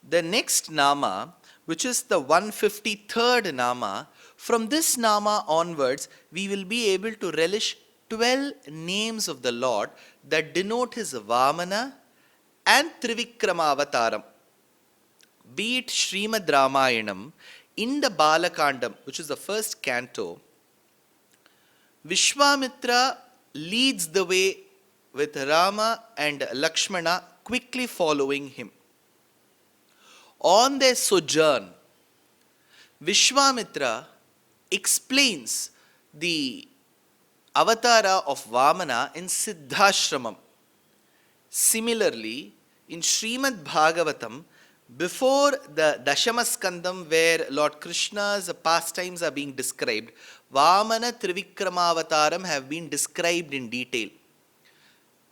The next nama, which is the 153rd nama, from this nama onwards, we will be able to relish 12 names of the Lord that denote his Vamana and Trivikrama Be it Srimad Ramayanam, in the Balakandam, which is the first canto, Vishwamitra leads the way with Rama and Lakshmana quickly following him. On their sojourn, Vishwamitra explains the avatara of Vamana in Siddhashramam. Similarly, in Srimad Bhagavatam, before the Dashamaskandam, where Lord Krishna's pastimes are being described, Vamana Trivikramavataram have been described in detail.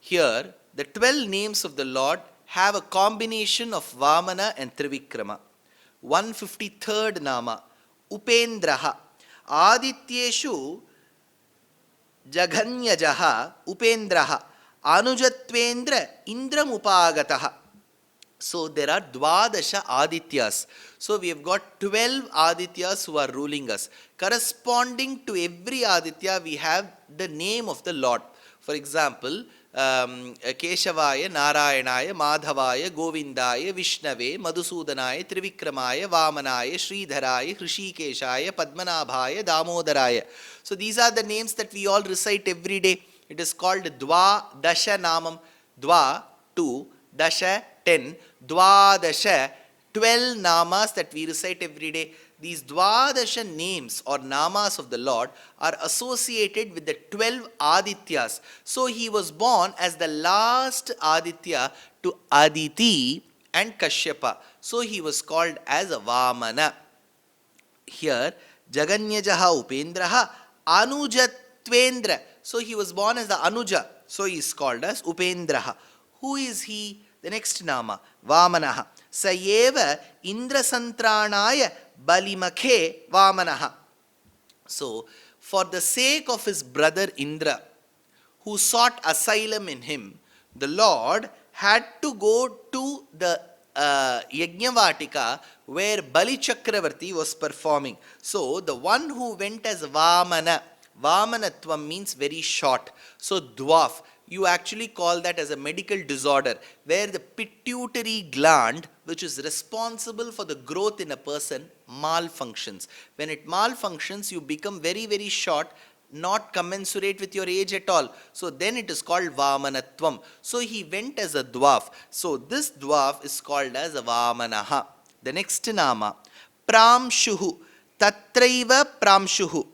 Here, the 12 names of the Lord have a combination of Vamana and Trivikrama. 153rd nama, Upendraha. Adityeshu Jaganyajaha Upendraha. Anujatvendra Indramupagataha. So there are Dwadasha Adityas. So we have got 12 Adityas who are ruling us. Corresponding to every Aditya, we have the name of the Lord. For example, Keshavaya, Narayanaya, Madhavaya, Govindaya, Vishnave, Madhusudanaya, Trivikramaya, Vamanaya, Sridharaya, Hrishikeshaya, Padmanabhaya, Damodaraya. So these are the names that we all recite every day. It is called Dva Dasha Namam. Dva, 2, Dasha, 10, Dvadasha, 12 namas that we recite every day. These Dvadasha names or namas of the Lord are associated with the 12 Adityas. So he was born as the last Aditya to Aditi and Kashyapa. So he was called as a Vamana. Here, Jaganyajaha Upendraha Anujatvendra. So he was born as the Anuja. So he is called as Upendraha. Who is he? The next nama, Vamanaha. Sayeva Indrasantranaya Balimakhe Vamanaha. So, for the sake of his brother Indra, who sought asylum in him, the Lord had to go to the Yajñavatika where Bali Chakravarti was performing. So, the one who went as Vamana, Vamanatvam means very short. So, dwarf. You actually call that as a medical disorder, where the pituitary gland, which is responsible for the growth in a person, malfunctions. When it malfunctions, you become very, very short, not commensurate with your age at all. So then it is called Vamanatvam. So he went as a dwarf. So this dwarf is called as a Vamanaha. The next nama, Pramshuhu. Tatraiva Pramshuhu.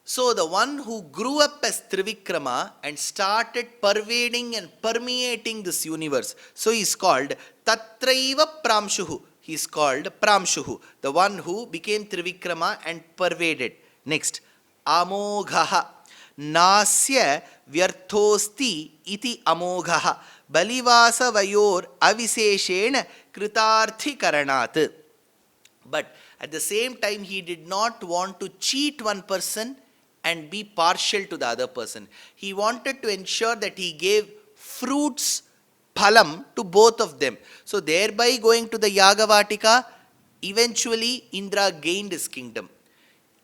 So the one who grew up as Trivikrama and started pervading and permeating this universe. So he is called Tatraiva Pramshuhu. He is called Pramshuhu. The one who became Trivikrama and pervaded. Next, Amoghaha. Nasya Vyarthosti iti Amoghaha. Balivasa Vayor Aviseshena Kritarthi Karanat. But at the same time, he did not want to cheat one person and be partial to the other person. He wanted to ensure that he gave fruits, phalam, to both of them. So thereby going to the Yagavatika, eventually Indra gained his kingdom.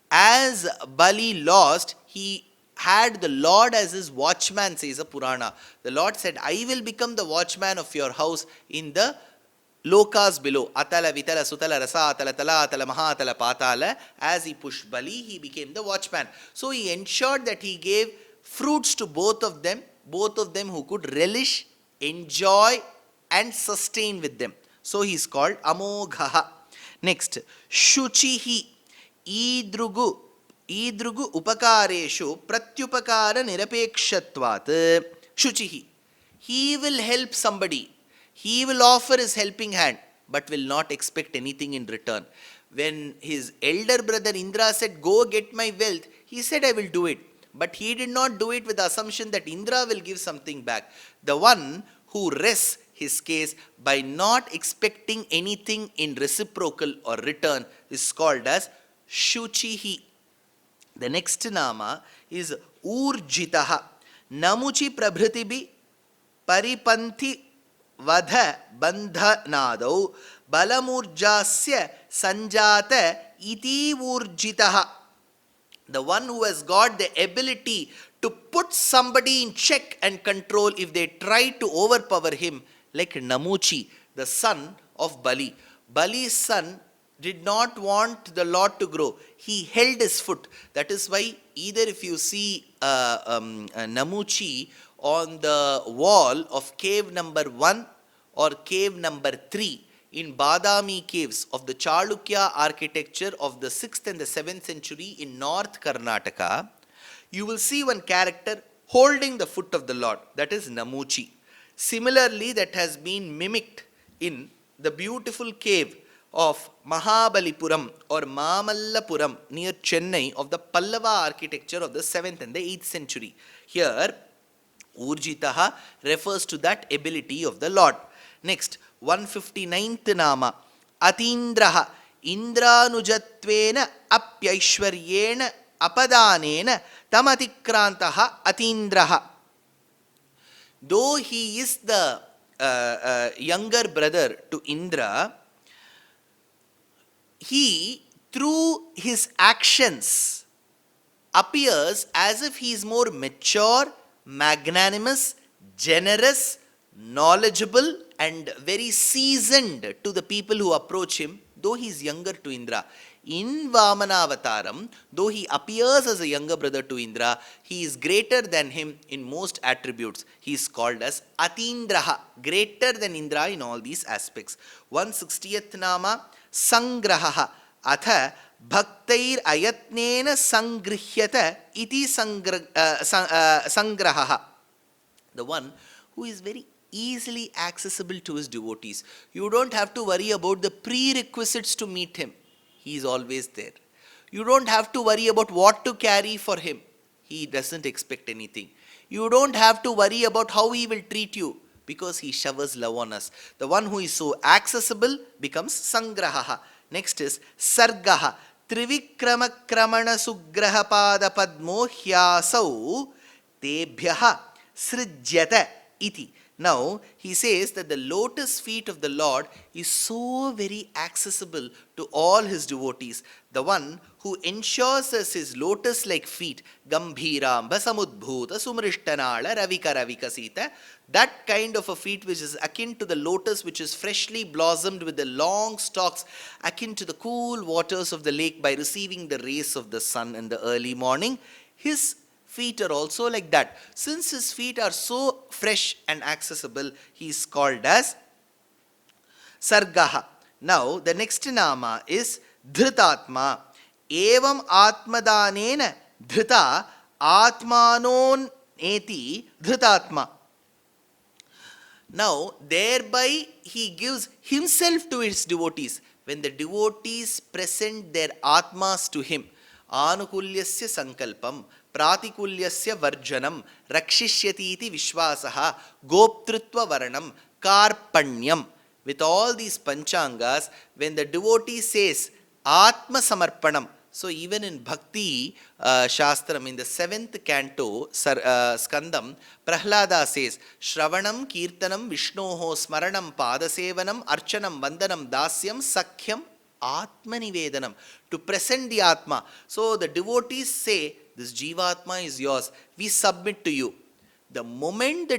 As Bali lost, he had the Lord as his watchman, says a Purana. The Lord said, I will become the watchman of your house in the lokas below. Atala, Vitala, Sutala, Rasa, Atala, Tala, Atala, Mahatala, Patala. As he pushed Bali, he became the watchman. So he ensured that he gave fruits to both of them who could relish, enjoy and sustain with them. So he is called Amoghaha. Next, Shuchihi. Idrugu upakareshu pratyupakara nirapekshatvat. Shuchihi. He will help somebody. He will offer his helping hand, but will not expect anything in return. When his elder brother Indra said, go get my wealth, he said, I will do it. But he did not do it with the assumption that Indra will give something back. The one who rests his case by not expecting anything in reciprocal or return is called as Shuchihi. The next nama is Urjitaha. Namuchi Prabhritibi Paripanthi vadha bandhanadau balamurjasya sanjata iti urjitaha. The one who has got the ability to put somebody in check and control if they try to overpower him, like Namuchi, the son of Bali. Bali's son did not want the Lord to grow. He held his foot. That is why either if you see Namuchi on the wall of cave number 1 or cave number 3 in Badami caves of the Chalukya architecture of the 6th and the 7th century in North Karnataka, you will see one character holding the foot of the Lord. That is Namuchi. Similarly, that has been mimicked in the beautiful cave of Mahabalipuram or Mamallapuram near Chennai of the Pallava architecture of the 7th and the 8th century. Here, Urjitaha refers to that ability of the Lord. Next, 159th Nama, Atindraha, Indranujattvena Apyaishwaryena Apadanena Tamatikkrantaha Atindraha. Though he is the younger brother to Indra, he, through his actions, appears as if he is more mature, magnanimous, generous, knowledgeable, and very seasoned to the people who approach him, though he is younger to Indra. In Vamanavataram, though he appears as a younger brother to Indra, he is greater than him in most attributes. He is called as Atindraha, greater than Indra in all these aspects. 160th Nama, Sangraha, Atha Bhaktair Ayatnena Sangrihyata iti Sangraha. The one who is very easily accessible to his devotees. You don't have to worry about the prerequisites to meet him. He is always there. You don't have to worry about what to carry for him. He doesn't expect anything. You don't have to worry about how he will treat you because he showers love on us. The one who is so accessible becomes Sangraha. Next is Sargaha. Trivikrama Kramana Sugraha Pada Padmo Hyasau Tebhyaha Srijyata iti. Now, he says that the lotus feet of the Lord is so very accessible to all his devotees. The one who ensures us his lotus-like feet, Gambhiramba Samudbhuta Sumrishtanala Ravika Ravikasita, that kind of a feet which is akin to the lotus which is freshly blossomed with the long stalks, akin to the cool waters of the lake by receiving the rays of the sun in the early morning, his feet are also like that. Since his feet are so fresh and accessible, he is called as Sargaha. Now, the next nama is Dhritatma. Evam Atmadanena Dhrita Atmanon eti Dhritatma. Now, thereby he gives himself to his devotees. When the devotees present their Atmas to him, Anukulyasya Sankalpam, Pratikulyasya Varjanam, Rakshishyati iti Vishwasaha, Goptrutva Varanam, Karpanyam. With all these Panchangas, when the devotee says Atma Samarpanam, so even in Bhakti Shastram, in the 7th canto, Skandam, Prahlada says, Shravanam, Kirtanam, Vishnoho, Smaranam, Padasevanam, Archanam, Vandanam, Dasyam, Sakhyam, Atmanivedanam, to present the Atma. So the devotees say, this Jivatma is yours, we submit to you. The moment the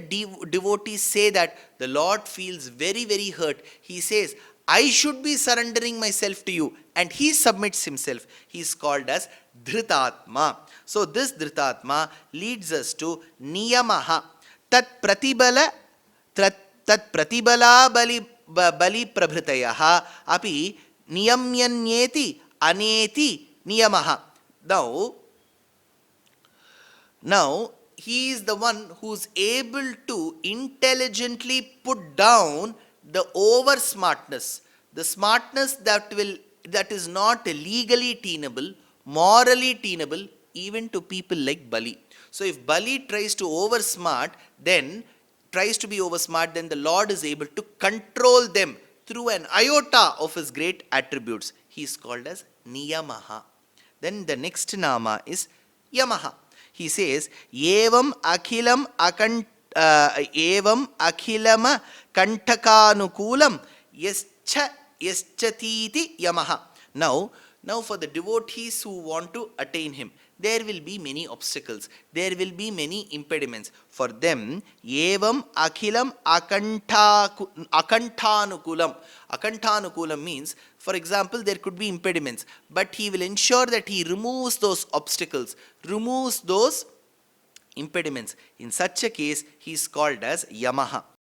devotees say that, the Lord feels very, very hurt. He says, I should be surrendering myself to you. And he submits himself. He is called as Dhritatma. So this Dhritatma leads us to Niyamaha. Tat pratibala bali prabhritayaha api niyamyanyeti aneti niyamaha. Now, he is the one who is able to intelligently put down the over smartness, the smartness that is not legally tenable, morally tenable, even to people like Bali. So if Bali tries to be over smart, then the Lord is able to control them through an iota of his great attributes. He is called as Niyamaha. Then the next nama is Yamaha. He says, Yevam Akhilam evam akhilama kantakanukulam yaschatiti yamaha. Now for the devotees who want to attain him, there will be many obstacles, there will be many impediments. For them, evam akhilam akantanukulam. Akantanukulam means, for example, there could be impediments, but he will ensure that he removes those obstacles, removes those impediments. In such a case, he is called as Yamaha.